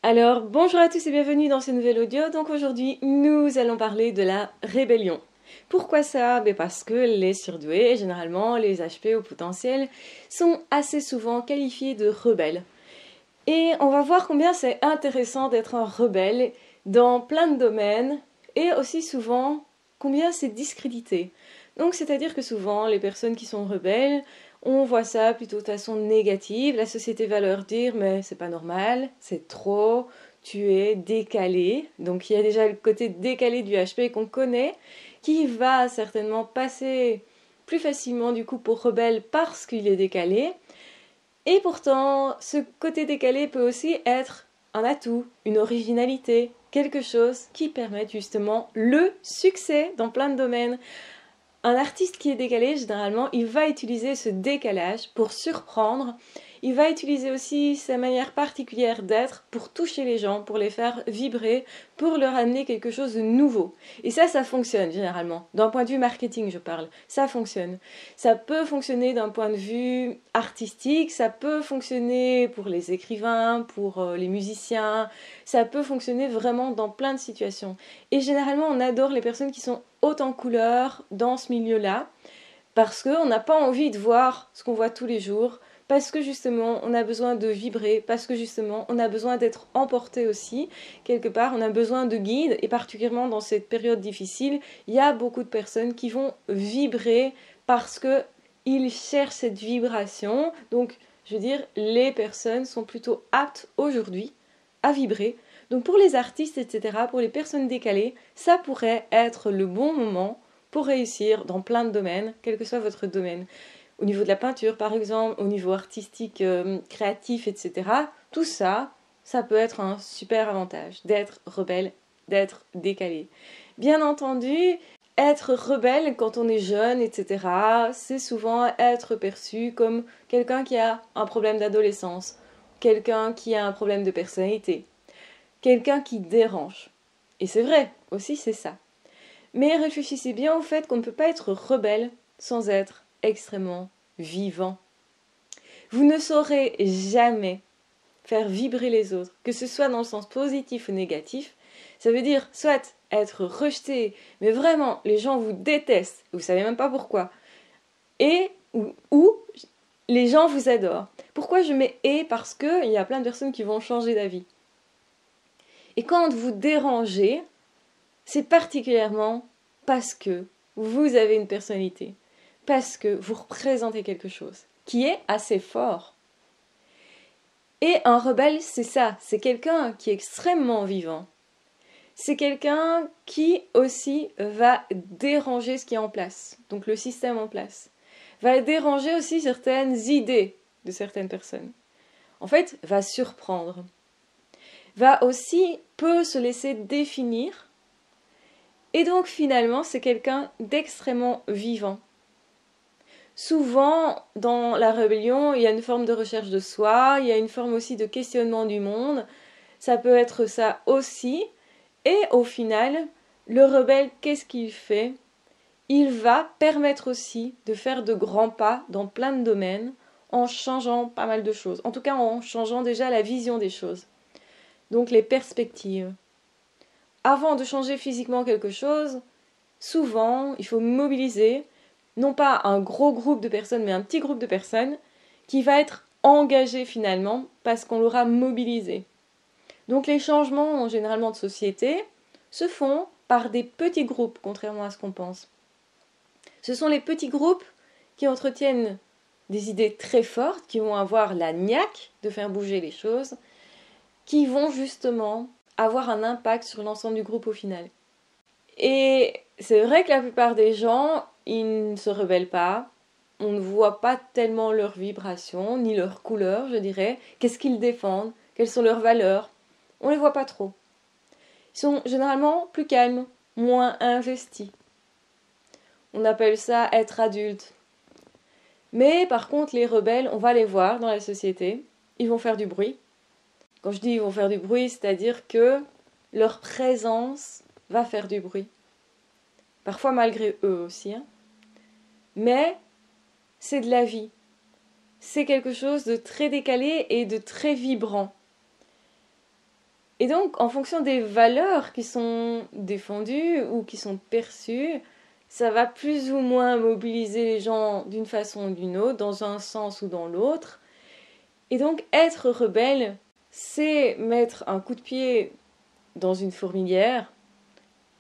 Alors, bonjour à tous et bienvenue dans ce nouvel audio. Donc aujourd'hui, nous allons parler de la rébellion. Pourquoi ça? Parce que les surdoués, généralement les HP au potentiel, sont assez souvent qualifiés de rebelles. Et on va voir combien c'est intéressant d'être un rebelle dans plein de domaines et aussi souvent combien c'est discrédité. Donc c'est-à-dire que souvent les personnes qui sont rebelles, on voit ça plutôt de façon négative. La société va leur dire mais c'est pas normal, c'est trop, tu es décalé. Donc il y a déjà le côté décalé du HP qu'on connaît qui va certainement passer plus facilement du coup pour rebelle parce qu'il est décalé. Et pourtant, ce côté décalé peut aussi être un atout, une originalité, quelque chose qui permet justement le succès dans plein de domaines. Un artiste qui est décalé, généralement, il va utiliser ce décalage pour surprendre. Il va utiliser aussi sa manière particulière d'être pour toucher les gens, pour les faire vibrer, pour leur amener quelque chose de nouveau. Et ça fonctionne généralement. D'un point de vue marketing, je parle. Ça fonctionne. Ça peut fonctionner d'un point de vue artistique, ça peut fonctionner pour les écrivains, pour les musiciens. Ça peut fonctionner vraiment dans plein de situations. Et généralement, on adore les personnes qui sont hautes en couleurs dans ce milieu-là, parce qu'on n'a pas envie de voir ce qu'on voit tous les jours, parce que justement on a besoin de vibrer, parce que justement on a besoin d'être emporté aussi, quelque part on a besoin de guides, et particulièrement dans cette période difficile, il y a beaucoup de personnes qui vont vibrer parce qu'ils cherchent cette vibration. Donc je veux dire, les personnes sont plutôt aptes aujourd'hui à vibrer. Donc pour les artistes, etc., pour les personnes décalées, ça pourrait être le bon moment pour réussir dans plein de domaines, quel que soit votre domaine. Au niveau de la peinture, par exemple, au niveau artistique, créatif, etc., tout ça, ça peut être un super avantage d'être rebelle, d'être décalé. Bien entendu, être rebelle quand on est jeune, etc., c'est souvent être perçu comme quelqu'un qui a un problème d'adolescence, quelqu'un qui a un problème de personnalité, quelqu'un qui dérange. Et c'est vrai, aussi c'est ça. Mais réfléchissez bien au fait qu'on ne peut pas être rebelle sans être extrêmement vivant. Vous ne saurez jamais faire vibrer les autres, que ce soit dans le sens positif ou négatif. Ça veut dire soit être rejeté, mais vraiment les gens vous détestent, vous savez même pas pourquoi, et ou les gens vous adorent. Pourquoi je mets et? Parce qu'il y a plein de personnes qui vont changer d'avis. Et quand vous dérangez, c'est particulièrement parce que vous avez une personnalité, parce que vous représentez quelque chose qui est assez fort. Et un rebelle, c'est ça, c'est quelqu'un qui est extrêmement vivant. C'est quelqu'un qui aussi va déranger ce qui est en place, donc le système en place. Va déranger aussi certaines idées de certaines personnes. En fait, va surprendre. Va aussi peu se laisser définir. Et donc finalement, c'est quelqu'un d'extrêmement vivant. Souvent, dans la rébellion, il y a une forme de recherche de soi, il y a une forme aussi de questionnement du monde. Ça peut être ça aussi. Et au final, le rebelle, qu'est-ce qu'il fait? Il va permettre aussi de faire de grands pas dans plein de domaines en changeant pas mal de choses. En tout cas, en changeant déjà la vision des choses. Donc les perspectives. Avant de changer physiquement quelque chose, souvent, il faut mobiliser, non pas un gros groupe de personnes, mais un petit groupe de personnes qui va être engagé finalement parce qu'on l'aura mobilisé. Donc les changements généralement de société se font par des petits groupes, contrairement à ce qu'on pense. Ce sont les petits groupes qui entretiennent des idées très fortes, qui vont avoir la niaque de faire bouger les choses, qui vont justement avoir un impact sur l'ensemble du groupe au final. Et c'est vrai que la plupart des gens, ils ne se rebellent pas. On ne voit pas tellement leurs vibrations, ni leurs couleurs, je dirais. Qu'est-ce qu'ils défendent? Quelles sont leurs valeurs? On ne les voit pas trop. Ils sont généralement plus calmes, moins investis. On appelle ça être adulte. Mais par contre, les rebelles, on va les voir dans la société. Ils vont faire du bruit. Quand je dis ils vont faire du bruit, c'est-à-dire que leur présence va faire du bruit. Parfois malgré eux aussi. Mais c'est de la vie. C'est quelque chose de très décalé et de très vibrant. Et donc, en fonction des valeurs qui sont défendues ou qui sont perçues, ça va plus ou moins mobiliser les gens d'une façon ou d'une autre, dans un sens ou dans l'autre. Et donc, être rebelle, c'est mettre un coup de pied dans une fourmilière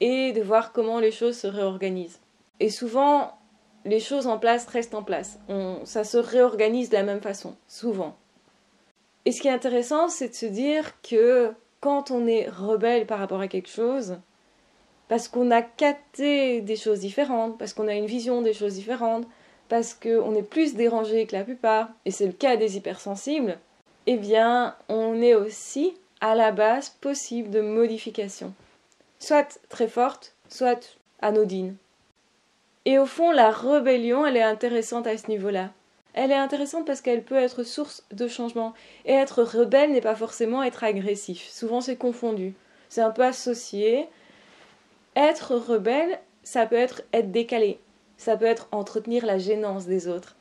et de voir comment les choses se réorganisent. Et souvent, les choses en place restent en place. Ça se réorganise de la même façon, souvent. Et ce qui est intéressant, c'est de se dire que quand on est rebelle par rapport à quelque chose, parce qu'on a capté des choses différentes, parce qu'on a une vision des choses différentes, parce qu'on est plus dérangé que la plupart, et c'est le cas des hypersensibles, eh bien, on est aussi à la base possible de modification. Soit très forte, soit anodine. Et au fond, la rébellion, elle est intéressante à ce niveau-là. Elle est intéressante parce qu'elle peut être source de changement. Et être rebelle n'est pas forcément être agressif. Souvent, c'est confondu. C'est un peu associé. Être rebelle, ça peut être décalé. Ça peut être entretenir la gênance des autres.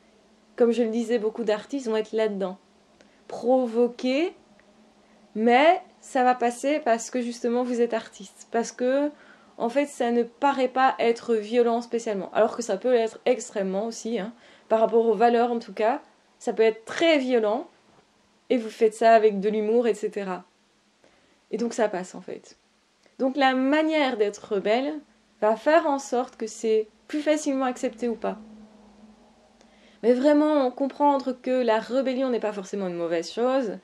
Comme je le disais, beaucoup d'artistes vont être là-dedans. Provoquer, mais ça va passer parce que justement vous êtes artiste. Parce que, en fait, ça ne paraît pas être violent spécialement. Alors que ça peut l'être extrêmement aussi, hein. Par rapport aux valeurs en tout cas. Ça peut être très violent. Et vous faites ça avec de l'humour, etc. Et donc ça passe en fait. Donc la manière d'être rebelle va faire en sorte que c'est plus facilement accepté ou pas. Mais vraiment comprendre que la rébellion n'est pas forcément une mauvaise chose,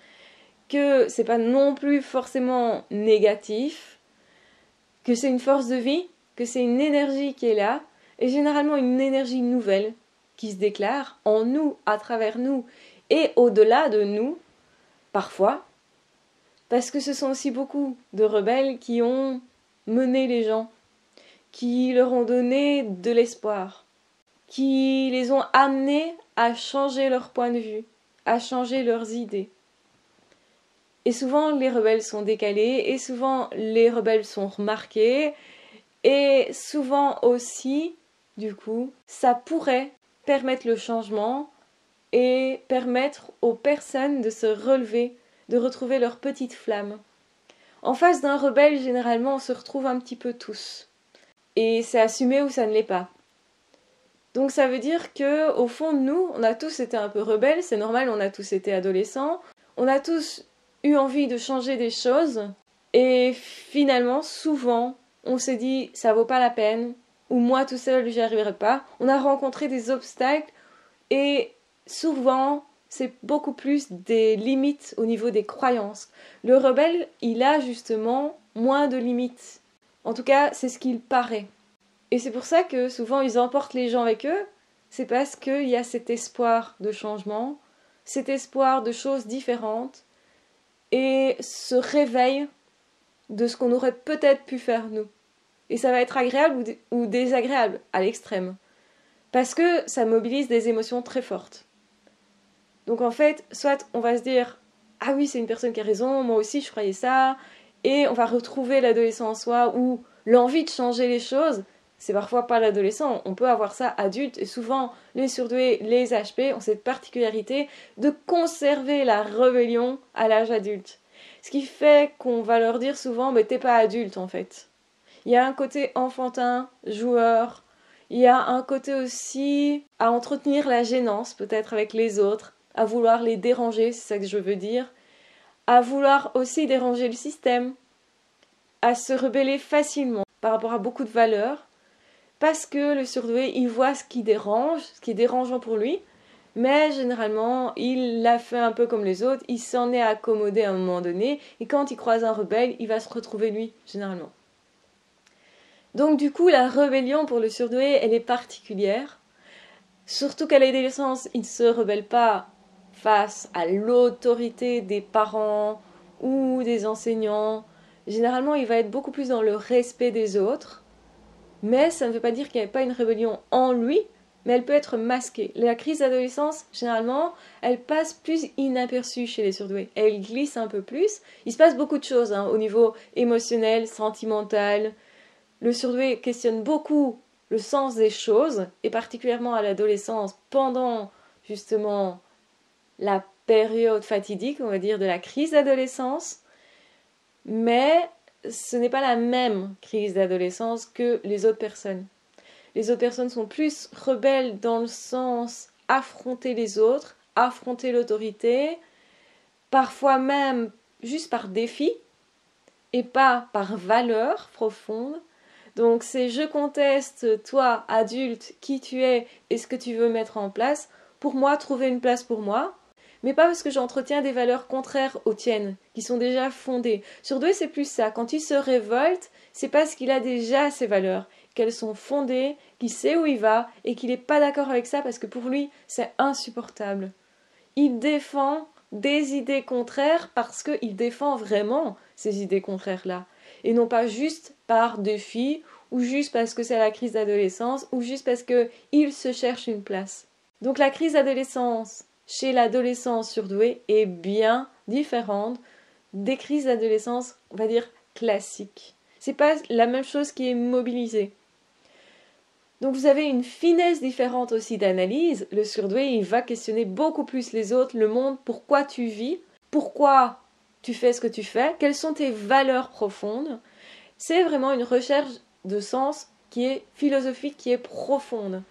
que c'est pas non plus forcément négatif, que c'est une force de vie, que c'est une énergie qui est là, et généralement une énergie nouvelle qui se déclare en nous, à travers nous, et au-delà de nous, parfois, parce que ce sont aussi beaucoup de rebelles qui ont mené les gens, qui leur ont donné de l'espoir, qui les ont amenés à changer leur point de vue, à changer leurs idées. Et souvent, les rebelles sont décalés, et souvent, les rebelles sont remarqués, et souvent aussi, du coup, ça pourrait permettre le changement et permettre aux personnes de se relever, de retrouver leur petite flamme. En face d'un rebelle, généralement, on se retrouve un petit peu tous. Et c'est assumé ou ça ne l'est pas. Donc ça veut dire que, au fond de nous, on a tous été un peu rebelles, c'est normal, on a tous été adolescents, on a tous eu envie de changer des choses, et finalement, souvent, on s'est dit, ça vaut pas la peine, ou moi tout seul, j'y arriverai pas. On a rencontré des obstacles, et souvent, c'est beaucoup plus des limites au niveau des croyances. Le rebelle, il a justement moins de limites. En tout cas, c'est ce qu'il paraît. Et c'est pour ça que souvent ils emportent les gens avec eux, c'est parce qu'il y a cet espoir de changement, cet espoir de choses différentes, et ce réveil de ce qu'on aurait peut-être pu faire nous. Et ça va être agréable ou désagréable, à l'extrême. Parce que ça mobilise des émotions très fortes. Donc en fait, soit on va se dire « Ah oui, c'est une personne qui a raison, moi aussi je croyais ça », et on va retrouver l'adolescent en soi ou l'envie de changer les choses. C'est parfois pas l'adolescent, on peut avoir ça adulte, et souvent les surdoués, les HP ont cette particularité de conserver la rébellion à l'âge adulte. Ce qui fait qu'on va leur dire souvent « mais t'es pas adulte en fait ». Il y a un côté enfantin, joueur, il y a un côté aussi à entretenir la gênance peut-être avec les autres, à vouloir les déranger, c'est ça que je veux dire, à vouloir aussi déranger le système, à se rebeller facilement par rapport à beaucoup de valeurs, parce que le surdoué, il voit ce qui dérange, ce qui est dérangeant pour lui, mais généralement, il l'a fait un peu comme les autres, il s'en est accommodé à un moment donné, et quand il croise un rebelle, il va se retrouver lui, généralement. Donc du coup, la rébellion pour le surdoué, elle est particulière, surtout qu'à l'adolescence, il ne se rebelle pas face à l'autorité des parents ou des enseignants. Généralement, il va être beaucoup plus dans le respect des autres, mais ça ne veut pas dire qu'il n'y avait pas une rébellion en lui, mais elle peut être masquée. La crise d'adolescence, généralement, elle passe plus inaperçue chez les surdoués. Elle glisse un peu plus. Il se passe beaucoup de choses au niveau émotionnel, sentimental. Le surdoué questionne beaucoup le sens des choses, et particulièrement à l'adolescence, pendant justement la période fatidique, on va dire, de la crise d'adolescence. Mais ce n'est pas la même crise d'adolescence que les autres personnes. Les autres personnes sont plus rebelles dans le sens affronter les autres, affronter l'autorité, parfois même juste par défi et pas par valeur profonde. Donc c'est je conteste, toi, adulte, qui tu es et ce que tu veux mettre en place, pour moi, trouver une place pour moi, mais pas parce que j'entretiens des valeurs contraires aux tiennes, qui sont déjà fondées. Surdoué, c'est plus ça. Quand il se révolte, c'est parce qu'il a déjà ces valeurs, qu'elles sont fondées, qu'il sait où il va et qu'il n'est pas d'accord avec ça parce que pour lui, c'est insupportable. Il défend des idées contraires parce qu'il défend vraiment ces idées contraires-là. Et non pas juste par défi, ou juste parce que c'est la crise d'adolescence, ou juste parce qu'il se cherche une place. Donc la crise d'adolescence chez l'adolescent surdoué est bien différente des crises d'adolescence, on va dire, classiques. C'est pas la même chose qui est mobilisée. Donc vous avez une finesse différente aussi d'analyse. Le surdoué, il va questionner beaucoup plus les autres, le monde, pourquoi tu vis, pourquoi tu fais ce que tu fais, quelles sont tes valeurs profondes. C'est vraiment une recherche de sens qui est philosophique, qui est profonde.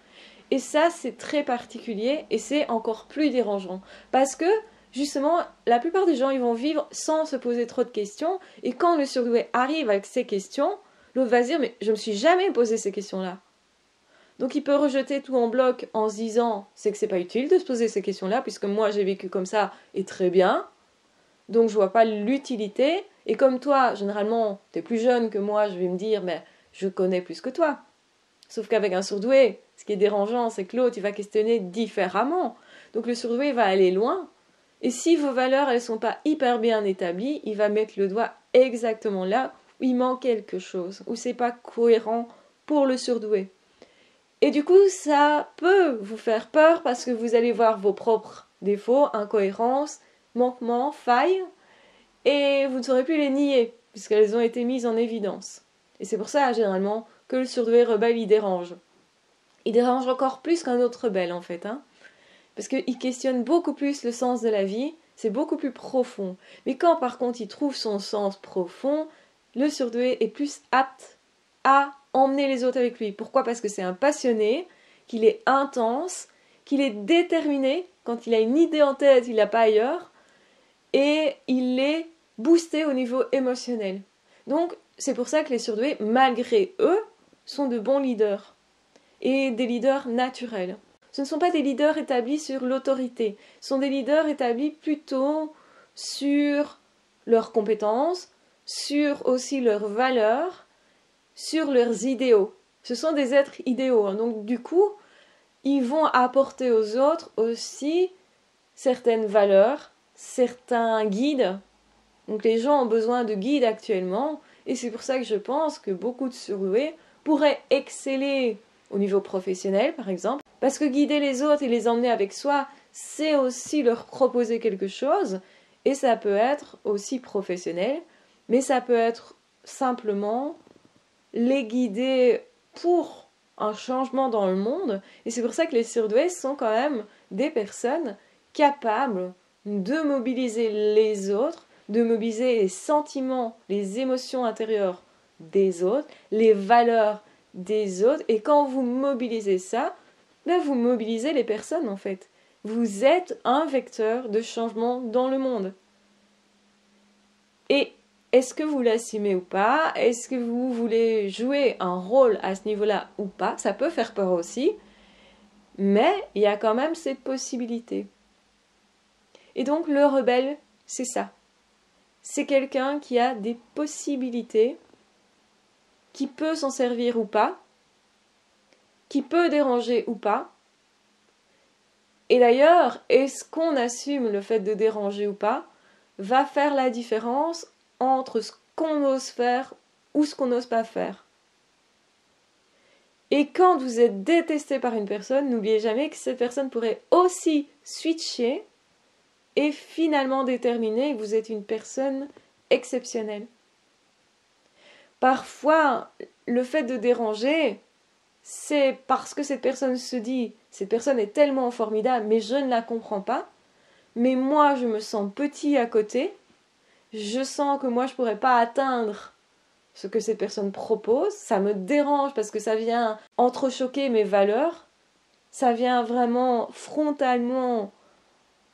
Et ça, c'est très particulier et c'est encore plus dérangeant. Parce que, justement, la plupart des gens, ils vont vivre sans se poser trop de questions. Et quand le surdoué arrive avec ces questions, l'autre va se dire, mais je ne me suis jamais posé ces questions-là. Donc il peut rejeter tout en bloc en se disant c'est que c'est pas utile de se poser ces questions-là puisque moi j'ai vécu comme ça et très bien. Donc je vois pas l'utilité. Et comme toi, généralement, tu es plus jeune que moi, je vais me dire mais je connais plus que toi. Sauf qu'avec un surdoué, ce qui est dérangeant, c'est que l'autre il va questionner différemment. Donc le surdoué va aller loin. Et si vos valeurs elles sont pas hyper bien établies, il va mettre le doigt exactement là où il manque quelque chose, où c'est pas cohérent pour le surdoué. Et du coup, ça peut vous faire peur parce que vous allez voir vos propres défauts, incohérences, manquements, failles, et vous ne saurez plus les nier, puisqu'elles ont été mises en évidence. Et c'est pour ça, généralement, que le surdoué rebelle, il dérange. Il dérange encore plus qu'un autre rebelle, en fait, hein, parce qu'il questionne beaucoup plus le sens de la vie, c'est beaucoup plus profond. Mais quand, par contre, il trouve son sens profond, le surdoué est plus apte à emmener les autres avec lui. Pourquoi? Parce que c'est un passionné, qu'il est intense, qu'il est déterminé. Quand il a une idée en tête, il l'a pas ailleurs. Et il est boosté au niveau émotionnel. Donc, c'est pour ça que les surdoués, malgré eux, sont de bons leaders. Et des leaders naturels. Ce ne sont pas des leaders établis sur l'autorité. Ce sont des leaders établis plutôt sur leurs compétences, sur aussi leurs valeurs, sur leurs idéaux. Ce sont des êtres idéaux, hein. Donc du coup, ils vont apporter aux autres aussi certaines valeurs, certains guides. Donc les gens ont besoin de guides actuellement, et c'est pour ça que je pense que beaucoup de surdoués pourraient exceller au niveau professionnel, par exemple, parce que guider les autres et les emmener avec soi, c'est aussi leur proposer quelque chose, et ça peut être aussi professionnel, mais ça peut être simplement les guider pour un changement dans le monde. Et c'est pour ça que les surdoués sont quand même des personnes capables de mobiliser les autres, de mobiliser les sentiments, les émotions intérieures des autres, les valeurs des autres. Et quand vous mobilisez ça, ben vous mobilisez les personnes en fait. Vous êtes un vecteur de changement dans le monde. Et est-ce que vous l'assumez ou pas? Est-ce que vous voulez jouer un rôle à ce niveau-là ou pas? Ça peut faire peur aussi, mais il y a quand même cette possibilité. Et donc le rebelle, c'est ça. C'est quelqu'un qui a des possibilités, qui peut s'en servir ou pas, qui peut déranger ou pas. Et d'ailleurs, est-ce qu'on assume le fait de déranger ou pas, va faire la différence entre ce qu'on ose faire ou ce qu'on n'ose pas faire. Et quand vous êtes détesté par une personne, n'oubliez jamais que cette personne pourrait aussi switcher et finalement déterminer que vous êtes une personne exceptionnelle. Parfois, le fait de déranger, c'est parce que cette personne se dit « cette personne est tellement formidable, mais je ne la comprends pas, mais moi je me sens petit à côté ». je sens que moi je pourrais pas atteindre ce que cette personne propose, ça me dérange parce que ça vient entrechoquer mes valeurs, ça vient vraiment frontalement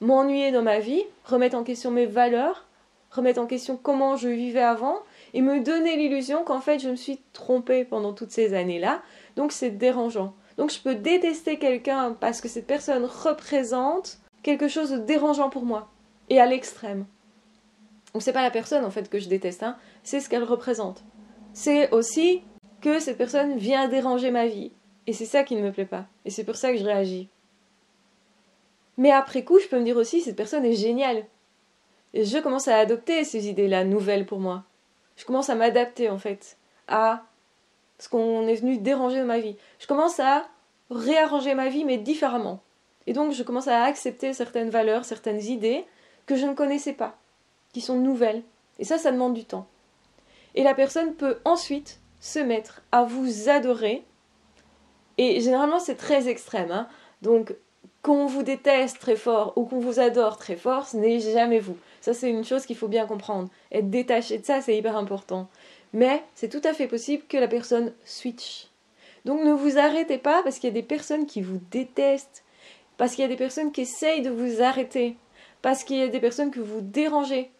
m'ennuyer dans ma vie, remettre en question mes valeurs, remettre en question comment je vivais avant et me donner l'illusion qu'en fait je me suis trompée pendant toutes ces années-là, donc c'est dérangeant. Donc je peux détester quelqu'un parce que cette personne représente quelque chose de dérangeant pour moi, et à l'extrême. Donc c'est pas la personne en fait que je déteste, hein, c'est ce qu'elle représente. C'est aussi que cette personne vient déranger ma vie, et c'est ça qui ne me plaît pas, et c'est pour ça que je réagis. Mais après coup, je peux me dire aussi, cette personne est géniale. Et je commence à adopter ces idées-là nouvelles pour moi. Je commence à m'adapter en fait à ce qu'on est venu déranger dans ma vie. Je commence à réarranger ma vie mais différemment. Et donc je commence à accepter certaines valeurs, certaines idées que je ne connaissais pas, qui sont nouvelles. Et ça demande du temps. Et la personne peut ensuite se mettre à vous adorer. Et généralement c'est très extrême, hein. Donc qu'on vous déteste très fort ou qu'on vous adore très fort, ce n'est jamais vous. Ça, c'est une chose qu'il faut bien comprendre. Être détaché de ça, c'est hyper important. Mais c'est tout à fait possible que la personne switch. Donc ne vous arrêtez pas parce qu'il y a des personnes qui vous détestent, parce qu'il y a des personnes qui essayent de vous arrêter, parce qu'il y a des personnes que vous dérangez.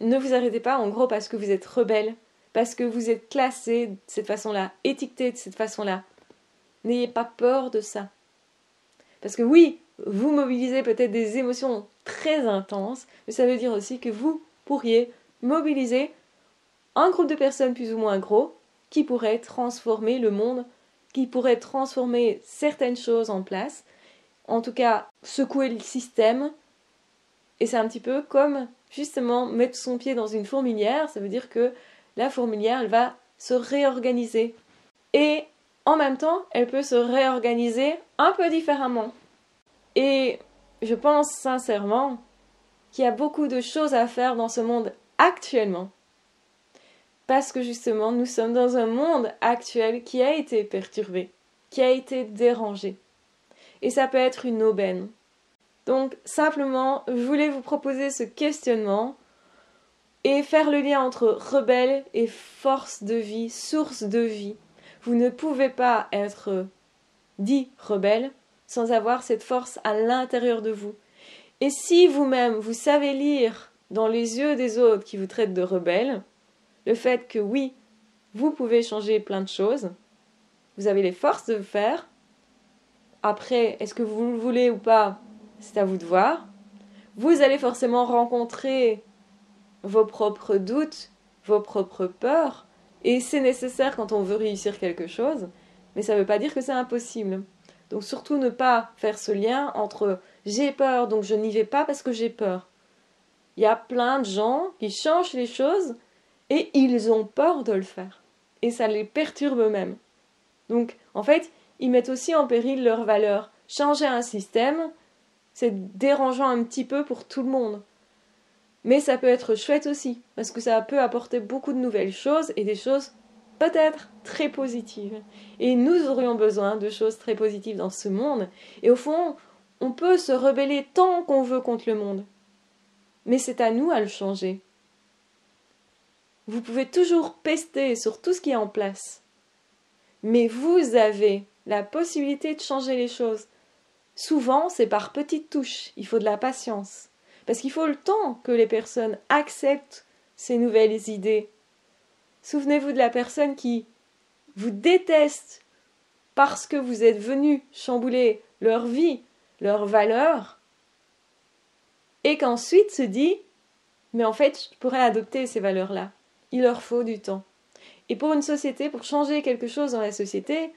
Ne vous arrêtez pas, en gros, parce que vous êtes rebelle, parce que vous êtes classé de cette façon-là, étiqueté de cette façon-là. N'ayez pas peur de ça. Parce que oui, vous mobilisez peut-être des émotions très intenses, mais ça veut dire aussi que vous pourriez mobiliser un groupe de personnes plus ou moins gros qui pourraient transformer le monde, qui pourraient transformer certaines choses en place, en tout cas secouer le système. Et c'est un petit peu comme justement mettre son pied dans une fourmilière, ça veut dire que la fourmilière, elle va se réorganiser. Et en même temps, elle peut se réorganiser un peu différemment. Et je pense sincèrement qu'il y a beaucoup de choses à faire dans ce monde actuellement. Parce que justement, nous sommes dans un monde actuel qui a été perturbé, qui a été dérangé. Et ça peut être une aubaine. Donc, simplement, je voulais vous proposer ce questionnement et faire le lien entre rebelle et force de vie, source de vie. Vous ne pouvez pas être dit rebelle sans avoir cette force à l'intérieur de vous. Et si vous-même, vous savez lire dans les yeux des autres qui vous traitent de rebelle, le fait que oui, vous pouvez changer plein de choses, vous avez les forces de le faire. Après, est-ce que vous le voulez ou pas, c'est à vous de voir. Vous allez forcément rencontrer vos propres doutes, vos propres peurs, et c'est nécessaire quand on veut réussir quelque chose, mais ça ne veut pas dire que c'est impossible. Donc surtout ne pas faire ce lien entre j'ai peur donc je n'y vais pas parce que j'ai peur. Il y a plein de gens qui changent les choses et ils ont peur de le faire. Et ça les perturbe eux-mêmes. Donc en fait, ils mettent aussi en péril leurs valeurs. Changer un système, c'est dérangeant un petit peu pour tout le monde. Mais ça peut être chouette aussi, parce que ça peut apporter beaucoup de nouvelles choses et des choses peut-être très positives. Et nous aurions besoin de choses très positives dans ce monde. Et au fond, on peut se rebeller tant qu'on veut contre le monde. Mais c'est à nous à le changer. Vous pouvez toujours pester sur tout ce qui est en place. Mais vous avez la possibilité de changer les choses. Souvent, c'est par petites touches. Il faut de la patience. Parce qu'il faut le temps que les personnes acceptent ces nouvelles idées. Souvenez-vous de la personne qui vous déteste parce que vous êtes venu chambouler leur vie, leurs valeurs, et qu'ensuite se dit « mais en fait, je pourrais adopter ces valeurs-là ». Il leur faut du temps. Et pour une société, pour changer quelque chose dans la société,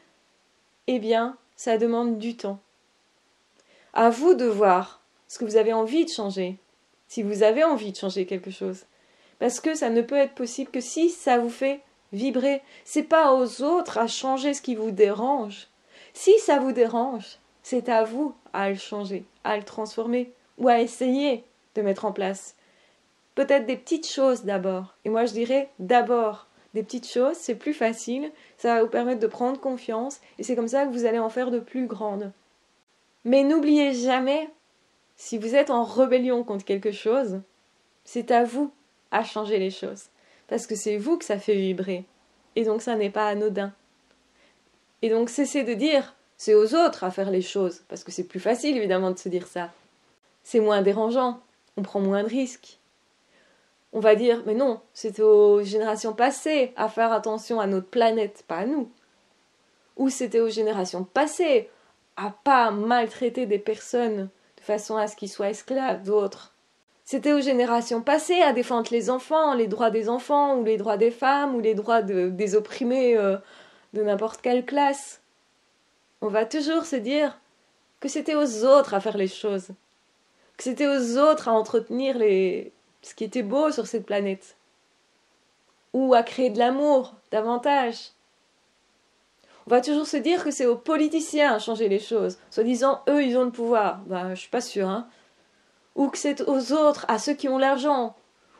eh bien, ça demande du temps. À vous de voir ce que vous avez envie de changer, si vous avez envie de changer quelque chose. Parce que ça ne peut être possible que si ça vous fait vibrer. C'est pas aux autres à changer ce qui vous dérange. Si ça vous dérange, c'est à vous à le changer, à le transformer ou à essayer de mettre en place. Peut-être des petites choses d'abord. Et moi je dirais d'abord des petites choses, c'est plus facile, ça va vous permettre de prendre confiance et c'est comme ça que vous allez en faire de plus grandes. Mais n'oubliez jamais, si vous êtes en rébellion contre quelque chose, c'est à vous à changer les choses. Parce que c'est vous que ça fait vibrer. Et donc ça n'est pas anodin. Et donc cessez de dire c'est aux autres à faire les choses. Parce que c'est plus facile évidemment de se dire ça. C'est moins dérangeant. On prend moins de risques. On va dire mais non, c'est aux générations passées à faire attention à notre planète, pas à nous. Ou c'était aux générations passées à pas maltraiter des personnes de façon à ce qu'ils soient esclaves d'autres. C'était aux générations passées à défendre les enfants, les droits des enfants, ou les droits des femmes, ou les droits des opprimés de n'importe quelle classe. On va toujours se dire que c'était aux autres à faire les choses, que c'était aux autres à entretenir ce qui était beau sur cette planète, ou à créer de l'amour davantage. On va toujours se dire que c'est aux politiciens à changer les choses, soi-disant eux ils ont le pouvoir. Je suis pas sûre, hein. Ou que c'est aux autres, à ceux qui ont l'argent,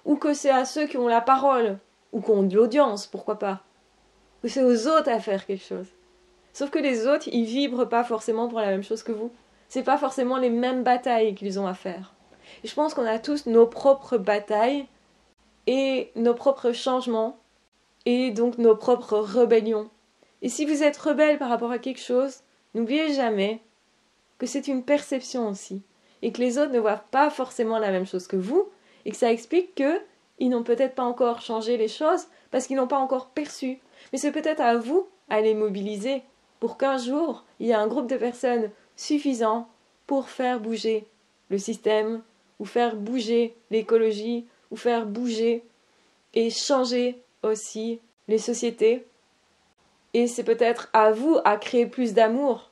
ou que c'est à ceux qui ont la parole, ou qui ont de l'audience, pourquoi pas. Ou c'est aux autres à faire quelque chose. Sauf que les autres, ils vibrent pas forcément pour la même chose que vous. C'est pas forcément les mêmes batailles qu'ils ont à faire. Et je pense qu'on a tous nos propres batailles, et nos propres changements, et donc nos propres rébellions. Et si vous êtes rebelle par rapport à quelque chose, n'oubliez jamais que c'est une perception aussi. Et que les autres ne voient pas forcément la même chose que vous, et que ça explique qu'ils n'ont peut-être pas encore changé les choses parce qu'ils n'ont pas encore perçu. Mais c'est peut-être à vous à les mobiliser pour qu'un jour, il y ait un groupe de personnes suffisant pour faire bouger le système, ou faire bouger l'écologie, ou faire bouger et changer aussi les sociétés. Et c'est peut-être à vous à créer plus d'amour.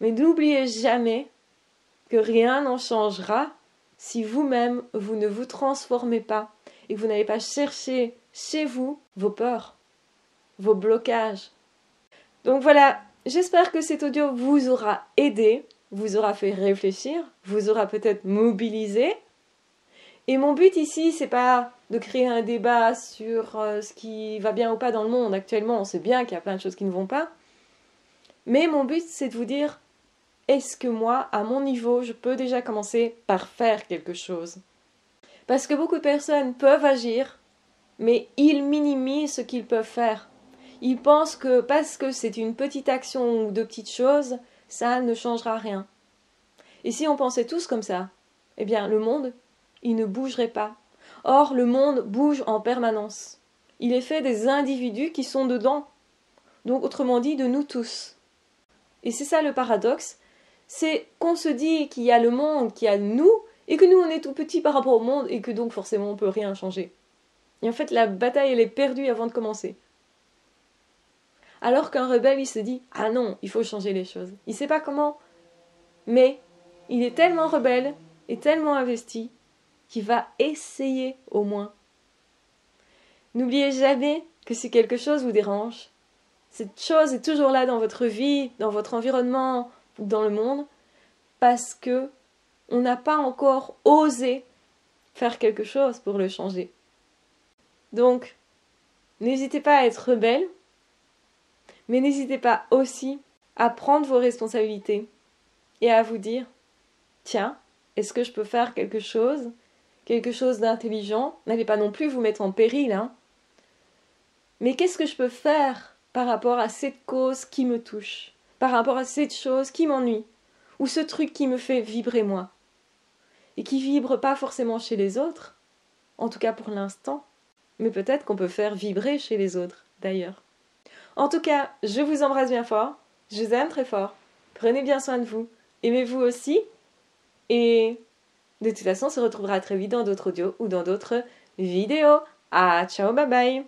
Mais n'oubliez jamais que rien n'en changera si vous-même, vous ne vous transformez pas et que vous n'allez pas chercher chez vous vos peurs, vos blocages. Donc voilà, j'espère que cet audio vous aura aidé, vous aura fait réfléchir, vous aura peut-être mobilisé. Et mon but ici, c'est pas de créer un débat sur ce qui va bien ou pas dans le monde. Actuellement, on sait bien qu'il y a plein de choses qui ne vont pas. Mais mon but, c'est de vous dire, est-ce que moi, à mon niveau, je peux déjà commencer par faire quelque chose? Parce que beaucoup de personnes peuvent agir, mais ils minimisent ce qu'ils peuvent faire. Ils pensent que parce que c'est une petite action ou deux petites choses, ça ne changera rien. Et si on pensait tous comme ça, eh bien le monde, il ne bougerait pas. Or, le monde bouge en permanence. Il est fait des individus qui sont dedans. Donc, autrement dit, de nous tous. Et c'est ça le paradoxe, c'est qu'on se dit qu'il y a le monde, qu'il y a nous, et que nous on est tout petits par rapport au monde, et que donc forcément on peut rien changer. Et en fait, la bataille elle est perdue avant de commencer. Alors qu'un rebelle il se dit « Ah non, il faut changer les choses ». Il sait pas comment, mais il est tellement rebelle et tellement investi qu'il va essayer au moins. N'oubliez jamais que si quelque chose vous dérange, cette chose est toujours là dans votre vie, dans votre environnement, dans le monde, parce que on n'a pas encore osé faire quelque chose pour le changer. Donc, n'hésitez pas à être rebelle, mais n'hésitez pas aussi à prendre vos responsabilités et à vous dire, tiens, est-ce que je peux faire quelque chose d'intelligent? N'allez pas non plus vous mettre en péril, hein. Mais qu'est-ce que je peux faire par rapport à cette cause qui me touche, par rapport à cette chose qui m'ennuie, ou ce truc qui me fait vibrer moi, et qui vibre pas forcément chez les autres, en tout cas pour l'instant, mais peut-être qu'on peut faire vibrer chez les autres, d'ailleurs. En tout cas, je vous embrasse bien fort, je vous aime très fort, prenez bien soin de vous, aimez-vous aussi, et de toute façon, on se retrouvera très vite dans d'autres audios ou dans d'autres vidéos. Ah, ciao, bye bye!